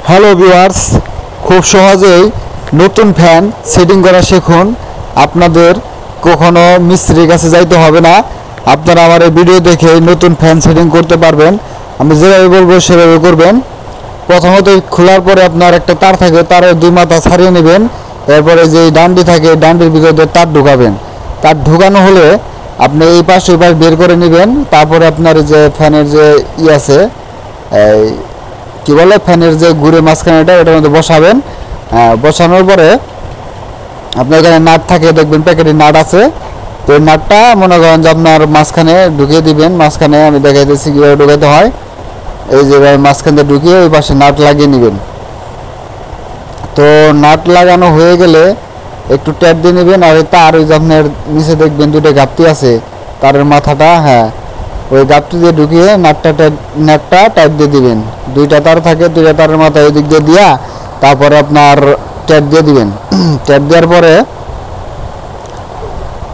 Hello viewers, খুব সহজেই নতুন ফ্যান সেটিং করা শিখুন। আপনাদের কখনো মিস্ত্রির কাছে যাইতে হবে না। আপনারা আমার এই ভিডিও দেখে নতুন ফ্যান সেটিং করতে পারবেন। আমি যেভাবে বলবো সেভাবে করবেন। প্রথমত খোলার পরে আপনার একটা তার থাকে, তারের দুই মাথা ছাড়িয়ে নেবেন। এরপরে যে ডান্ডি থাকে, ডান্ডির ভিতরে তার ঢুকাবেন। তার ঢুকানো হলে আপনি এই পাশ ওই পাশ বের করে নেবেন। তারপরে আপনার যে ফ্যানের যে আছে, এই কি বলে, ফ্যানের যে ঘুরে মাঝখানেটা এটার মধ্যে বসাবেন। বসানোর পরে আপনার এখানে নাট থাকে, দেখবেন প্যাকেটে নাট আছে। তো এই নাটটা মনে করেন যে আপনার মাঝখানে ঢুকিয়ে দিবেন। মাঝখানে আমি দেখাই দিচ্ছি কীভাবে ঢুকাতে হয়। এই যে মাঝখানে ঢুকিয়ে ওই পাশে নাট লাগিয়ে নেবেন। তো নাট লাগানো হয়ে গেলে একটু ট্যাপ দিয়ে নেবেন। আর তার ওই যে আপনার নিচে দেখবেন দুটো গাপ্তি আছে, তারের মাথাটা, হ্যাঁ, ওই গাপটি দিয়ে ঢুকিয়ে নাটটা টাইপ দিয়ে দিবেন। দুইটা তার থাকে, দুইটা তারের মাথা ওই দিক দিয়ে দিয়া তারপরে আপনার ট্যাপ দিয়ে দিবেন। ট্যাপ দেওয়ার পরে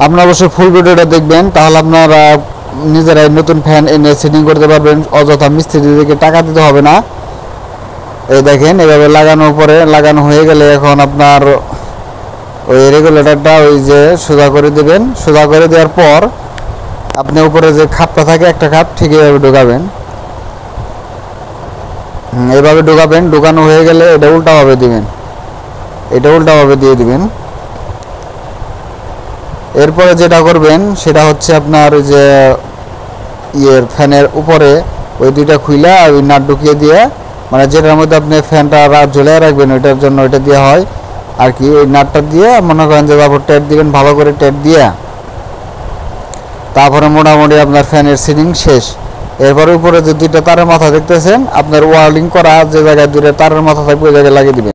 আপনার অবশ্যই ফুল ভিডিওটা দেখবেন, তাহলে আপনারা নিজেরাই নতুন ফ্যান এনে সেটিং করতে পারবেন। অযথা মিস্ত্রিদেরকে টাকা দিতে হবে না। এই দেখেন, এভাবে লাগানোর পরে লাগানো হয়ে গেলে এখন আপনার ওই রেগুলেটরটা ওই যে সোজা করে দেবেন। সোজা করে দেওয়ার পর আপনি উপরে যে খাপটা থাকে, একটা খাপ ঠিক এভাবে ঢোকাবেন। এইভাবে ঢোকাবেন। ঢোকানো হয়ে গেলে এটা উল্টাভাবে দিবেন, এটা উল্টাভাবে দিয়ে দিবেন। এরপরে যেটা করবেন সেটা হচ্ছে আপনার ওই যে ফ্যানের উপরে ওই দুইটা খুইলা ওই নাট ঢুকিয়ে দিয়ে, মানে যেটার মধ্যে আপনি ফ্যানটা ঝুলিয়ে রাখবেন ওইটার জন্য ওইটা দেওয়া হয় আর কি। ওই নাটটা দিয়ে মনে করেন যে তারপর ট্যাপ দিবেন, ভালো করে ট্যাপ দিয়ে তারপরে মোটামুটি আপনার ফ্যানের সিলিং শেষ। এরপরে উপরে যে দুইটা তারের মাথা দেখতেছেন, আপনার ওয়ার্লিং করা যে জায়গায় দুইটা তারের মাথা থাকবে ওই জায়গায় লাগিয়ে দিবেন।